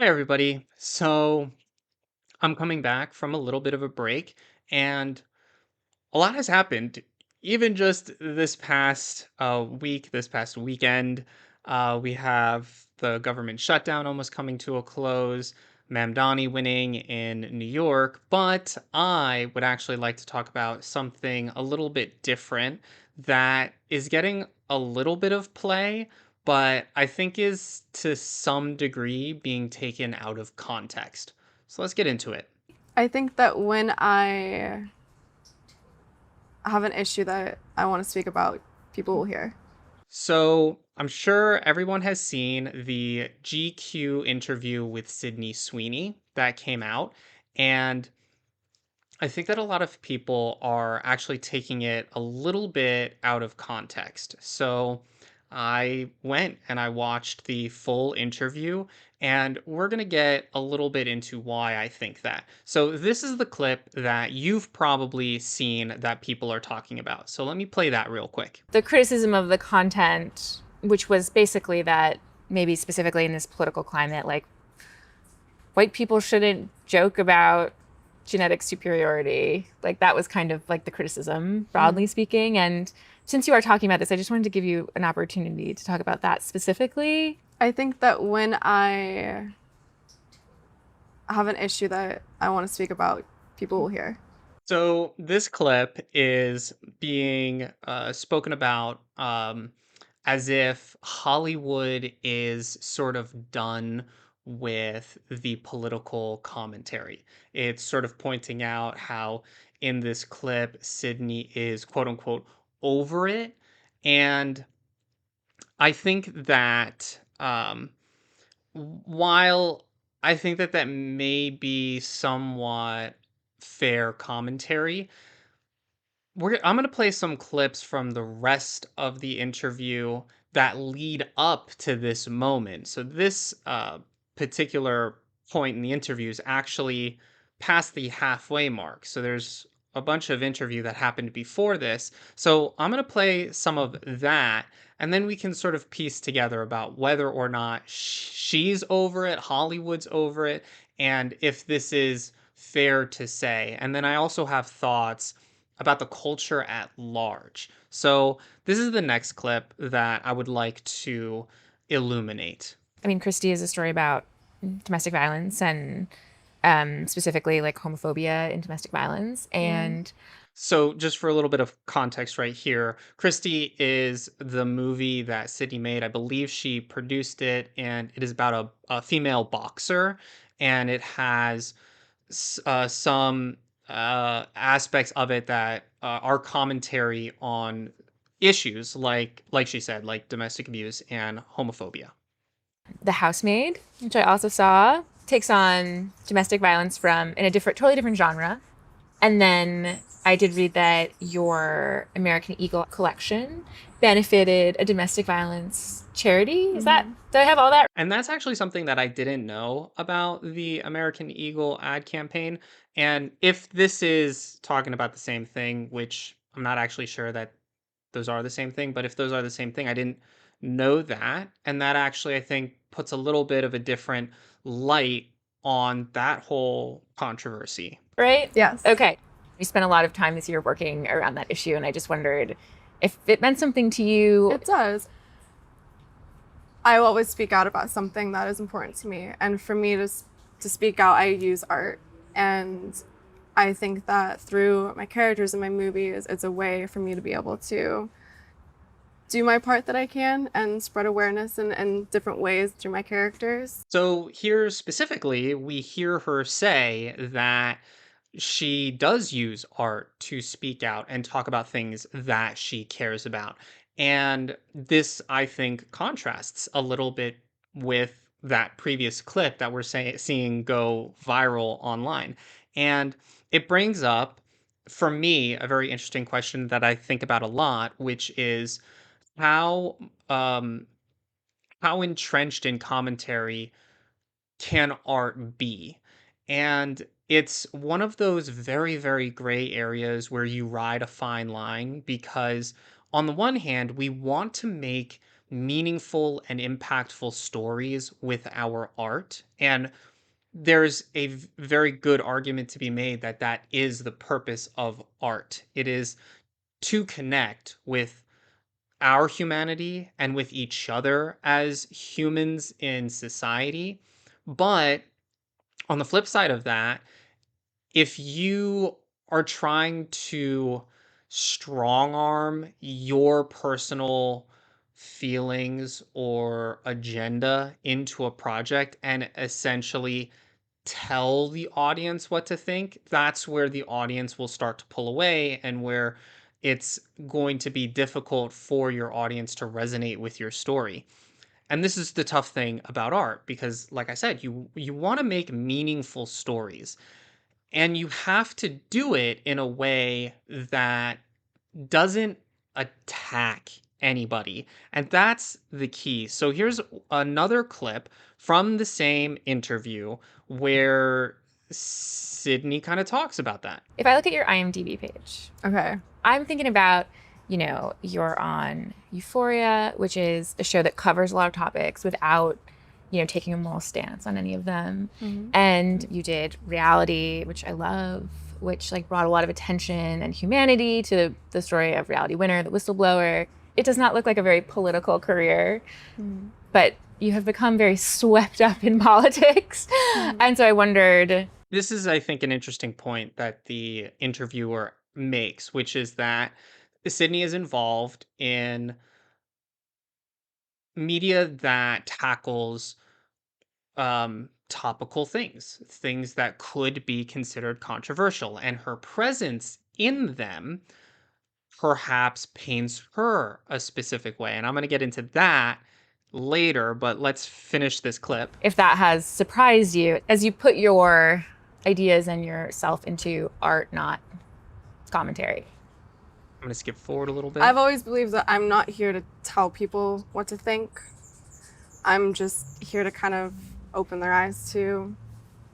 Hi, everybody. So I'm coming back from a little bit of a break, and a lot has happened. Even just this past week, this past weekend, we have the government shutdown almost coming to a close, Mamdani winning in New York. But I would actually like to talk about something a little bit different that is getting a little bit of play, but I think is to some degree being taken out of context. So let's get into it. I think that when I have an issue that I want to speak about, people will hear. So I'm sure everyone has seen the GQ interview with Sydney Sweeney that came out. And I think that a lot of people are actually taking it a little bit out of context. So I went and I watched the full interview, and we're going to get a little bit into why I think that. So, this is the clip that you've probably seen that people are talking about. So, let me play that real quick. The criticism of the content, which was basically that maybe specifically in this political climate, like white people shouldn't joke about genetic superiority. Like that was kind of like the criticism, broadly speaking. And since you are talking about this, I just wanted to give you an opportunity to talk about that specifically. I think that when I have an issue that I want to speak about, people will hear. So this clip is being spoken about as if Hollywood is sort of done with the political commentary. It's sort of pointing out how in this clip, Sydney is quote unquote over it. And I think that while I think that that may be somewhat fair commentary, I'm going to play some clips from the rest of the interview that lead up to this moment. So this particular point in the interview is actually past the halfway mark. So there's a bunch of interview that happened before this. So I'm going to play some of that, and then we can sort of piece together about whether or not she's over it, Hollywood's over it, and if this is fair to say. And then I also have thoughts about the culture at large. So, this is the next clip that I would like to illuminate. I mean, Christie is a story about domestic violence and specifically like homophobia in domestic violence. And So, just for a little bit of context right here, Christie is the movie that Sydney made. I believe she produced it, and it is about a female boxer, and it has some aspects of it that are commentary on issues like she said, like domestic abuse and homophobia. The Housemaid, which I also saw, takes on domestic violence from in a totally different genre. And then I did read that your American Eagle collection benefited a domestic violence charity. Is that, do I have all that? And that's actually something that I didn't know about the American Eagle ad campaign. And if this is talking about the same thing, which I'm not actually sure that those are the same thing, but if those are the same thing, I didn't know that. And that actually, I think, puts a little bit of a different light on that whole controversy. Right? Yes, Okay. We spent a lot of time this year working around that issue, and I just wondered if it meant something to you. it does. I will always speak out about something that is important to me. And for me to speak out, I use art. And I think that through my characters in my movies, it's a way for me to be able to do my part that I can and spread awareness in different ways through my characters. So here specifically, we hear her say that she does use art to speak out and talk about things that she cares about. And this, I think, contrasts a little bit with that previous clip that seeing go viral online. And it brings up, for me, a very interesting question that I think about a lot, which is how um, how entrenched in commentary can art be? And it's one of those very, very gray areas where you ride a fine line because, on the one hand, we want to make meaningful and impactful stories with our art. And there's a very good argument to be made that that is the purpose of art. It is to connect with our humanity and with each other as humans in society. But on the flip side of that, if you are trying to strong arm your personal feelings or agenda into a project and essentially tell the audience what to think, that's where the audience will start to pull away and where it's going to be difficult for your audience to resonate with your story. And this is the tough thing about art because like I said, you want to make meaningful stories and you have to do it in a way that doesn't attack anybody. And that's the key. So here's another clip from the same interview where Sydney kind of talks about that. If I look at your IMDb page, Okay. I'm thinking about, you're on Euphoria, which is a show that covers a lot of topics without, taking a moral stance on any of them. Mm-hmm. And you did Reality, which I love, which like brought a lot of attention and humanity to the story of Reality Winner, the whistleblower. It does not look like a very political career, but you have become very swept up in politics. And so I wondered. This is, I think, an interesting point that the interviewer makes, which is that Sydney is involved in media that tackles topical things that could be considered controversial, and her presence in them perhaps paints her a specific way. And I'm going to get into that later, but let's finish this clip. If that has surprised you as you put your ideas and yourself into art, not commentary. I'm going to skip forward a little bit. I've always believed that I'm not here to tell people what to think. I'm just here to kind of open their eyes to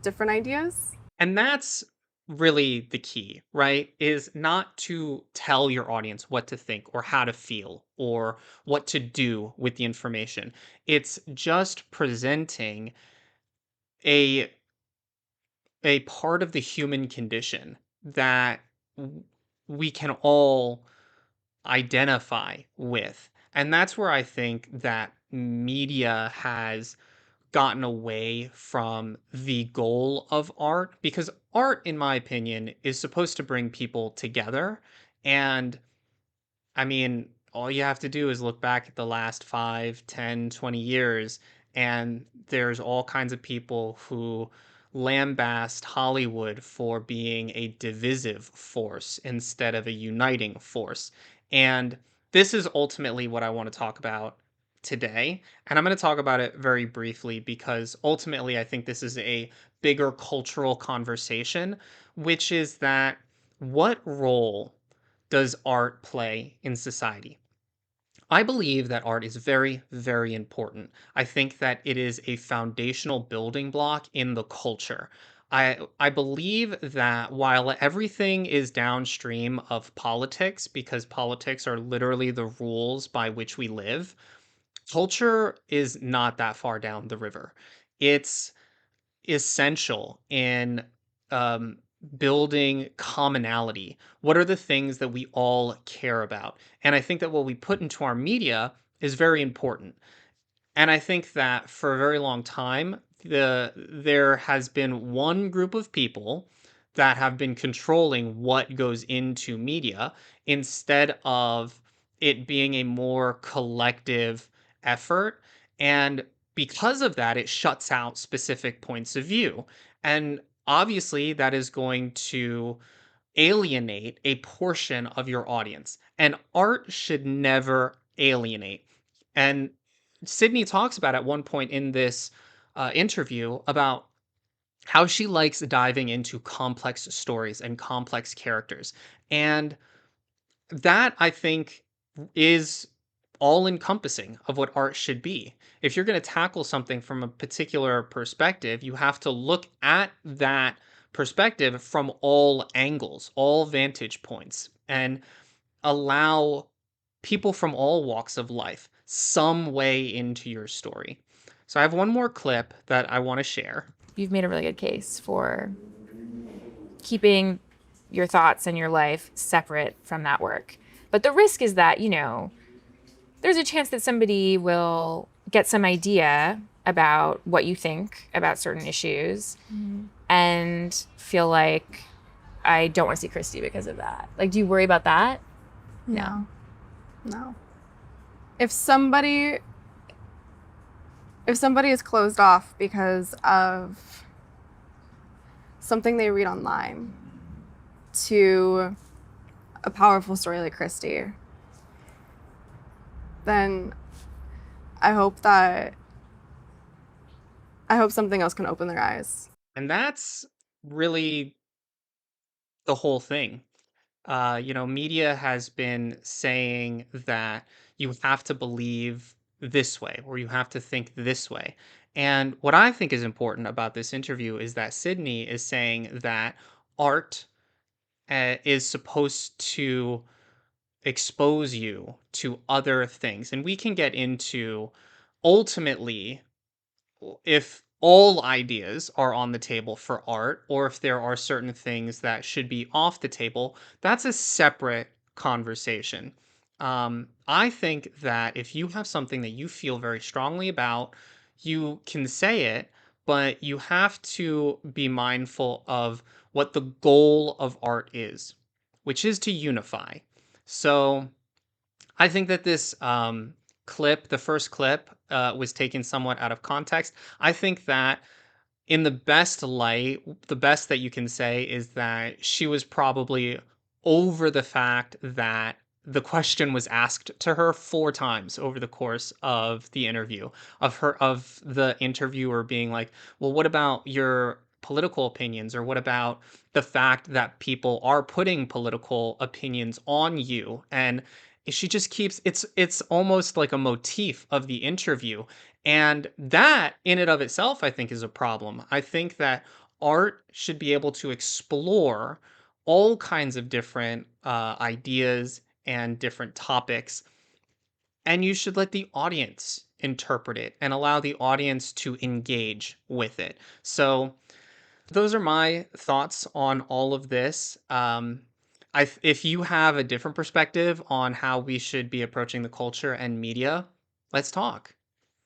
different ideas. And that's really the key, right? Is not to tell your audience what to think or how to feel or what to do with the information. It's just presenting a part of the human condition that we can all identify with. And that's where I think that media has gotten away from the goal of art, because art, in my opinion, is supposed to bring people together. And I mean, all you have to do is look back at the last 5, 10, 20 years, and there's all kinds of people who lambast Hollywood for being a divisive force instead of a uniting force. And this is ultimately what I want to talk about today. And I'm going to talk about it very briefly because ultimately I think this is a bigger cultural conversation, which is that what role does art play in society? I believe that art is very, very important. I think that it is a foundational building block in the culture. I believe that while everything is downstream of politics, because politics are literally the rules by which we live, culture is not that far down the river. It's essential in um, building commonality. What are the things that we all care about? And I think that what we put into our media is very important. And I think that for a very long time, there has been one group of people that have been controlling what goes into media instead of it being a more collective effort. And because of that, it shuts out specific points of view. And obviously, that is going to alienate a portion of your audience. And art should never alienate. And Sydney talks about at one point in this interview about how she likes diving into complex stories and complex characters. And that, I think, is all encompassing of what art should be. If you're going to tackle something from a particular perspective, you have to look at that perspective from all angles, all vantage points, and allow people from all walks of life, some way into your story. So I have one more clip that I want to share. You've made a really good case for keeping your thoughts and your life separate from that work. But the risk is that, there's a chance that somebody will get some idea about what you think about certain issues and feel like, I don't want to see Christy because of that. Like, do you worry about that? No. No. If somebody is closed off because of something they read online to a powerful story like Christy, then I hope something else can open their eyes. And that's really the whole thing. Media has been saying that you have to believe this way or you have to think this way. And what I think is important about this interview is that Sydney is saying that art is supposed to expose you to other things. And we can get into ultimately if all ideas are on the table for art or if there are certain things that should be off the table, that's a separate conversation. I think that if you have something that you feel very strongly about, you can say it, but you have to be mindful of what the goal of art is, which is to unify. So I think that this clip, the first clip, was taken somewhat out of context. I think that in the best light, the best that you can say is that she was probably over the fact that the question was asked to her 4 times over the course of the interview, of the interviewer being like, well, what about your political opinions, or what about the fact that people are putting political opinions on you? And she just keeps, it's almost like a motif of the interview, and that in and of itself, I think, is a problem. I think that art should be able to explore all kinds of different ideas and different topics, and you should let the audience interpret it and allow the audience to engage with it. So, those are my thoughts on all of this. If you have a different perspective on how we should be approaching the culture and media, let's talk.